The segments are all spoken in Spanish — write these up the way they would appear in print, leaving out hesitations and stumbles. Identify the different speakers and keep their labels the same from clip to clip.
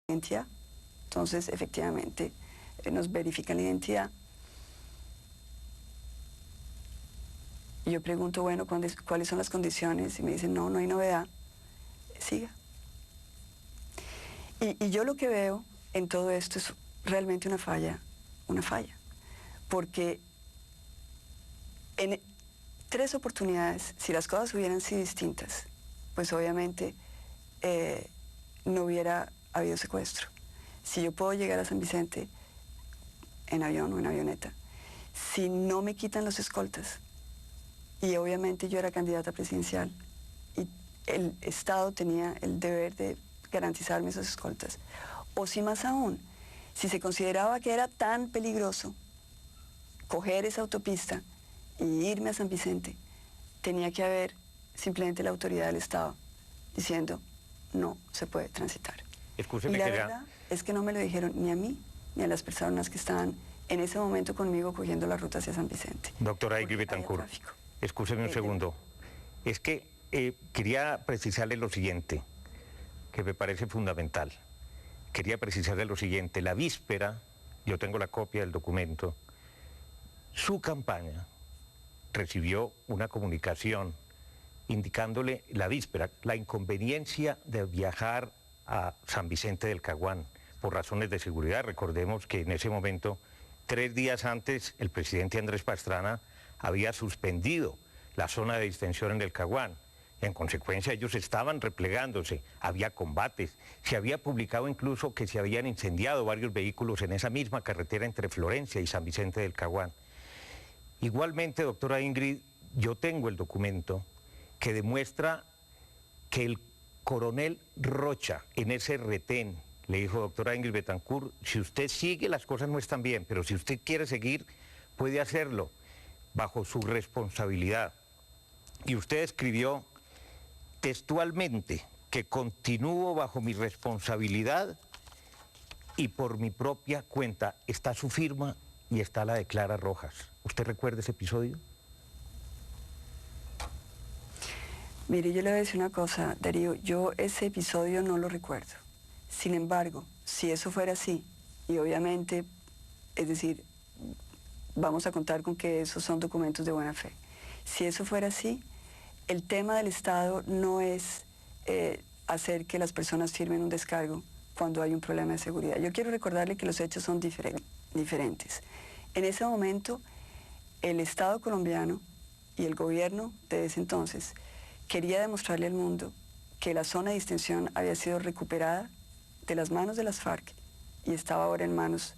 Speaker 1: identidad. Entonces, efectivamente, nos verifican la identidad. Y yo pregunto, bueno, ¿cuáles son las condiciones? Y me dicen, no, no hay novedad, siga. Y yo lo que veo en todo esto es realmente una falla, porque en 3 oportunidades, si las cosas hubieran sido distintas, pues obviamente no hubiera habido secuestro. Si yo puedo llegar a San Vicente en avión o en avioneta, si no me quitan los escoltas, y obviamente yo era candidata presidencial, y el Estado tenía el deber de garantizarme esos escoltas, o si más aún, si se consideraba que era tan peligroso coger esa autopista y irme a San Vicente, tenía que haber simplemente la autoridad del Estado diciendo, no se puede transitar.
Speaker 2: Escúcheme,
Speaker 1: y la verdad es que no me lo dijeron ni a mí, ni a las personas que estaban en ese momento conmigo cogiendo la ruta hacia San Vicente.
Speaker 2: Doctora Ingrid Betancourt, escúcheme un segundo. Es que quería precisarle lo siguiente, que me parece fundamental. Quería precisarle lo siguiente. La víspera, yo tengo la copia del documento, su campaña recibió una comunicación indicándole la víspera la inconveniencia de viajar a San Vicente del Caguán por razones de seguridad. Recordemos que en ese momento, 3 días antes, el presidente Andrés Pastrana había suspendido la zona de distensión en el Caguán. En consecuencia, ellos estaban replegándose, había combates, se había publicado incluso que se habían incendiado varios vehículos en esa misma carretera entre Florencia y San Vicente del Caguán. Igualmente, doctora Ingrid, yo tengo el documento que demuestra que el coronel Rocha en ese retén le dijo, doctora Ingrid Betancourt, si usted sigue las cosas no están bien, pero si usted quiere seguir puede hacerlo bajo su responsabilidad. Y usted escribió textualmente que continúo bajo mi responsabilidad y por mi propia cuenta. Está su firma y está la de Clara Rojas. ¿Usted recuerda ese episodio?
Speaker 1: Mire, yo le voy a decir una cosa, Darío, yo ese episodio no lo recuerdo. Sin embargo, si eso fuera así, y obviamente, es decir, vamos a contar con que esos son documentos de buena fe. Si eso fuera así, el tema del Estado no es hacer que las personas firmen un descargo cuando hay un problema de seguridad. Yo quiero recordarle que los hechos son diferentes. En ese momento, el Estado colombiano y el gobierno de ese entonces quería demostrarle al mundo que la zona de distensión había sido recuperada de las manos de las FARC y estaba ahora en manos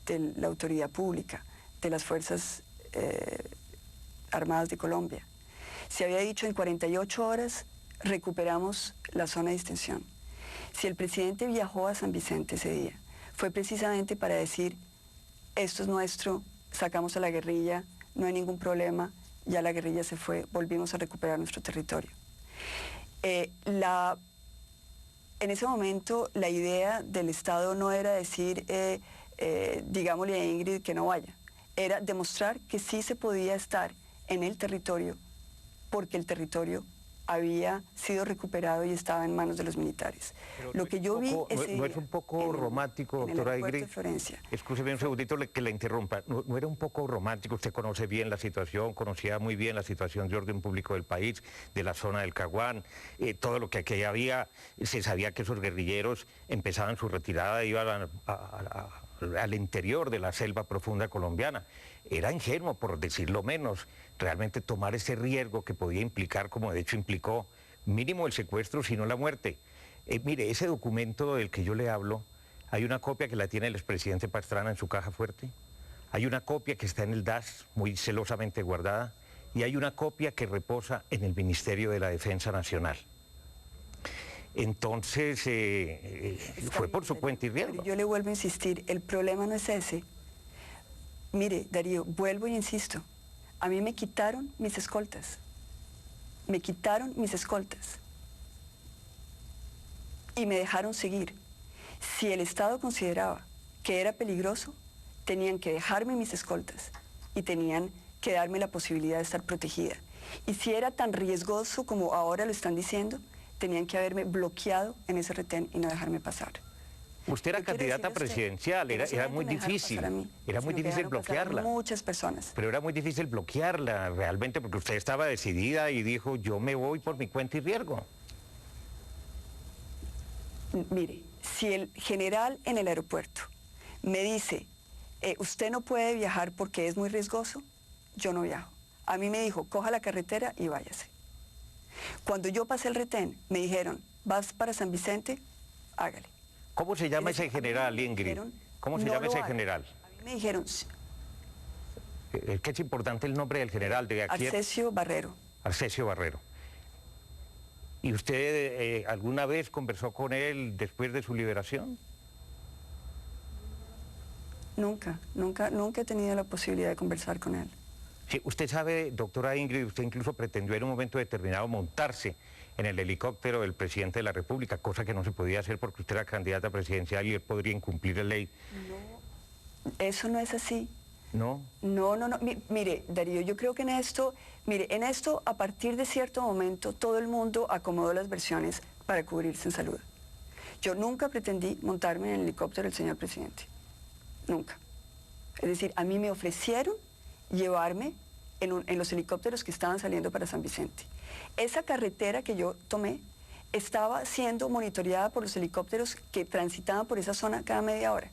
Speaker 1: de la autoridad pública, de las Fuerzas Armadas de Colombia. Se había dicho en 48 horas recuperamos la zona de distensión. Si el presidente viajó a San Vicente ese día, fue precisamente para decir, esto es nuestro, sacamos a la guerrilla, no hay ningún problema, ya la guerrilla se fue, volvimos a recuperar nuestro territorio. En ese momento la idea del Estado no era decir, digámosle a Ingrid que no vaya, era demostrar que sí se podía estar en el territorio porque el territorio había sido recuperado y estaba en manos de los militares.
Speaker 2: Pero
Speaker 1: lo que yo vi ese
Speaker 2: día, ¿no es un poco romántico, doctora Ingrid? Escúcheme un segundito que la interrumpa. ¿No era un poco romántico? Usted conoce bien la situación, conocía muy bien la situación de orden público del país, de la zona del Caguán, todo lo que aquí había. Se sabía que esos guerrilleros empezaban su retirada, iban al interior de la selva profunda colombiana. Era ingenuo, por decirlo menos, realmente tomar ese riesgo que podía implicar, como de hecho implicó, mínimo el secuestro, sino la muerte. Mire, ese documento del que yo le hablo, hay una copia que la tiene el expresidente Pastrana en su caja fuerte, hay una copia que está en el DAS, muy celosamente guardada, y hay una copia que reposa en el Ministerio de la Defensa Nacional. Entonces, fue por su cuenta y riesgo.
Speaker 1: Pero yo le vuelvo a insistir, el problema no es ese. Mire, Darío, vuelvo y insisto, a mí me quitaron mis escoltas. Me quitaron mis escoltas. Y me dejaron seguir. Si el Estado consideraba que era peligroso, tenían que dejarme mis escoltas y tenían que darme la posibilidad de estar protegida. Y si era tan riesgoso como ahora lo están diciendo, tenían que haberme bloqueado en ese retén y no dejarme pasar.
Speaker 2: Usted era candidata presidencial, era muy difícil. Era muy difícil bloquearla.
Speaker 1: Muchas personas.
Speaker 2: Pero era muy difícil bloquearla realmente porque usted estaba decidida y dijo, yo me voy por mi cuenta y riesgo.
Speaker 1: Mire, si el general en el aeropuerto me dice, usted no puede viajar porque es muy riesgoso, yo no viajo. A mí me dijo, coja la carretera y váyase. Cuando yo pasé el retén, me dijeron, ¿vas para San Vicente? Hágale.
Speaker 2: ¿Cómo se llama ese general, Ingrid? ¿Cómo se llama ese general?
Speaker 1: A mí me dijeron...
Speaker 2: Es que es importante el nombre del general. De aquí.
Speaker 1: Arcesio Barrero.
Speaker 2: Arcesio Barrero. ¿Y usted alguna vez conversó con él después de su liberación?
Speaker 1: Nunca he tenido la posibilidad de conversar con él.
Speaker 2: Sí, usted sabe, doctora Ingrid, usted incluso pretendió en un momento determinado montarse en el helicóptero del presidente de la República, cosa que no se podía hacer porque usted era candidata presidencial y él podría incumplir la ley.
Speaker 1: No, eso no es así.
Speaker 2: ¿No?
Speaker 1: No. Mire, Darío, yo creo que en esto, a partir de cierto momento, todo el mundo acomodó las versiones para cubrirse en salud. Yo nunca pretendí montarme en el helicóptero del señor presidente. Nunca. Es decir, a mí me ofrecieron llevarme en los helicópteros que estaban saliendo para San Vicente. Esa carretera que yo tomé estaba siendo monitoreada por los helicópteros que transitaban por esa zona cada media hora.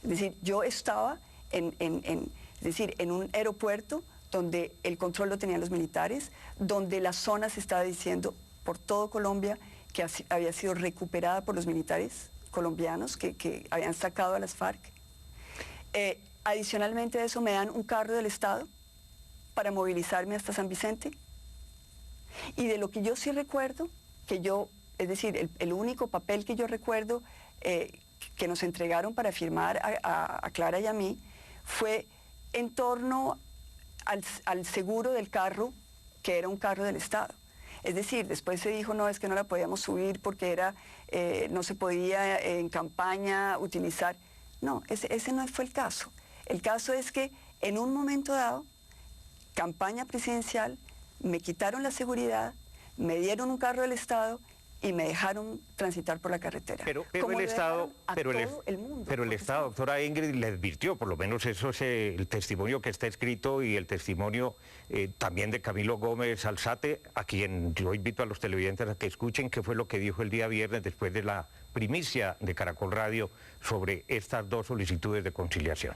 Speaker 1: Es decir, yo estaba en un aeropuerto donde el control lo tenían los militares, donde la zona se estaba diciendo por todo Colombia que había sido recuperada por los militares colombianos que habían sacado a las FARC. Adicionalmente a eso me dan un carro del Estado para movilizarme hasta San Vicente. Y de lo que yo sí recuerdo, es decir, el único papel que yo recuerdo que nos entregaron para firmar a Clara y a mí, fue en torno al seguro del carro, que era un carro del Estado. Es decir, después se dijo, no, es que no la podíamos subir porque no se podía en campaña utilizar. No, ese no fue el caso. El caso es que en un momento dado, campaña presidencial, me quitaron la seguridad, me dieron un carro del Estado y me dejaron transitar por la carretera.
Speaker 2: Pero el Estado, doctora Ingrid, le advirtió, por lo menos eso es el testimonio que está escrito y el testimonio también de Camilo Gómez Alzate, a quien yo invito a los televidentes a que escuchen qué fue lo que dijo el día viernes después de la primicia de Caracol Radio sobre estas dos solicitudes de conciliación.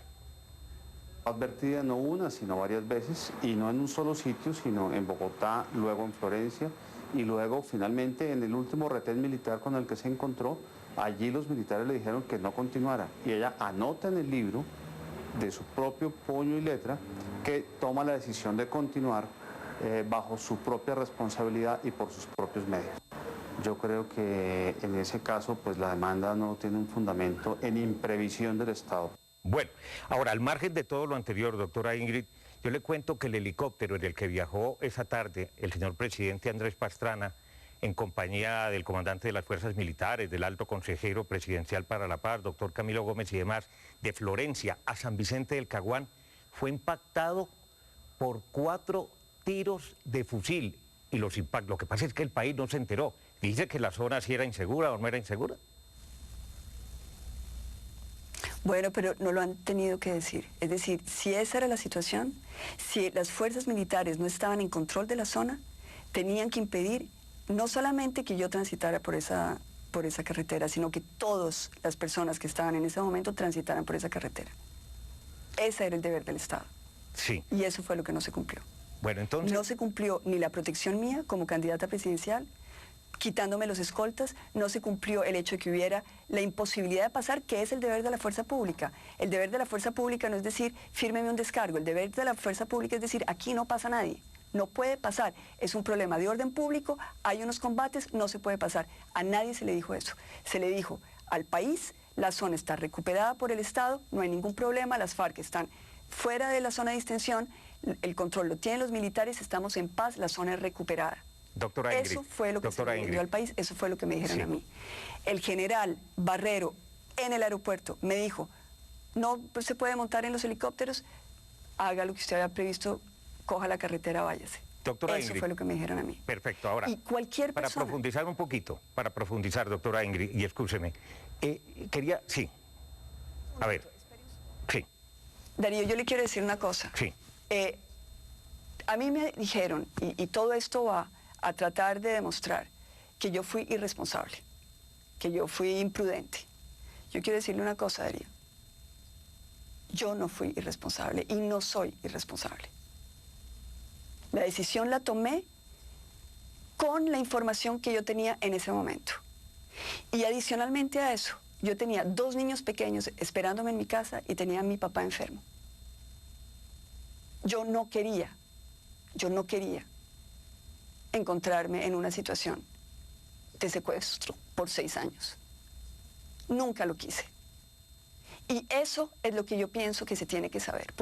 Speaker 3: Advertida no una, sino varias veces, y no en un solo sitio, sino en Bogotá, luego en Florencia, y luego finalmente en el último retén militar con el que se encontró, allí los militares le dijeron que no continuara, y ella anota en el libro, de su propio puño y letra, que toma la decisión de continuar bajo su propia responsabilidad y por sus propios medios. Yo creo que en ese caso, pues la demanda no tiene un fundamento en imprevisión del Estado.
Speaker 2: Bueno, ahora, al margen de todo lo anterior, doctora Ingrid, yo le cuento que el helicóptero en el que viajó esa tarde el señor presidente Andrés Pastrana, en compañía del comandante de las fuerzas militares, del alto consejero presidencial para la paz, doctor Camilo Gómez y demás, de Florencia a San Vicente del Caguán, fue impactado por 4 tiros de fusil. Y lo que pasa es que el país no se enteró. Dice que la zona sí era insegura o no era insegura.
Speaker 1: Bueno, pero no lo han tenido que decir. Es decir, si esa era la situación, si las fuerzas militares no estaban en control de la zona, tenían que impedir no solamente que yo transitara por esa carretera, sino que todas las personas que estaban en ese momento transitaran por esa carretera. Ese era el deber del Estado.
Speaker 2: Sí.
Speaker 1: Y eso fue lo que no se cumplió.
Speaker 2: Bueno, entonces...
Speaker 1: No se cumplió ni la protección mía como candidata presidencial, quitándome los escoltas, no se cumplió el hecho de que hubiera la imposibilidad de pasar, que es el deber de la fuerza pública. El deber de la fuerza pública no es decir, fírmeme un descargo, el deber de la fuerza pública es decir, aquí no pasa nadie, no puede pasar, es un problema de orden público, hay unos combates, no se puede pasar. A nadie se le dijo eso, se le dijo al país, la zona está recuperada por el Estado, no hay ningún problema, las FARC están fuera de la zona de distensión, el control lo tienen los militares, estamos en paz, la zona es recuperada.
Speaker 2: Doctora Ingrid,
Speaker 1: eso fue lo que se le dio al país, eso fue lo que me dijeron a mí. El general Barrero en el aeropuerto me dijo, no se puede montar en los helicópteros, haga lo que usted había previsto, coja la carretera, váyase.
Speaker 2: Doctora
Speaker 1: Eso
Speaker 2: Ingrid,
Speaker 1: fue lo que me dijeron a mí.
Speaker 2: Perfecto, ahora,
Speaker 1: y cualquier persona...
Speaker 2: para profundizar un poquito, doctora Ingrid, y escúcheme, Sí. A ver. Sí.
Speaker 1: Darío, yo le quiero decir una cosa.
Speaker 2: Sí.
Speaker 1: A mí me dijeron, y todo esto va a tratar de demostrar que yo fui irresponsable, que yo fui imprudente. Yo quiero decirle una cosa, Darío. Yo no fui irresponsable y no soy irresponsable. La decisión la tomé con la información que yo tenía en ese momento. Y adicionalmente a eso, yo tenía 2 niños pequeños esperándome en mi casa y tenía a mi papá enfermo. Yo no quería encontrarme en una situación de secuestro por 6 años. Nunca lo quise. Y eso es lo que yo pienso que se tiene que saber.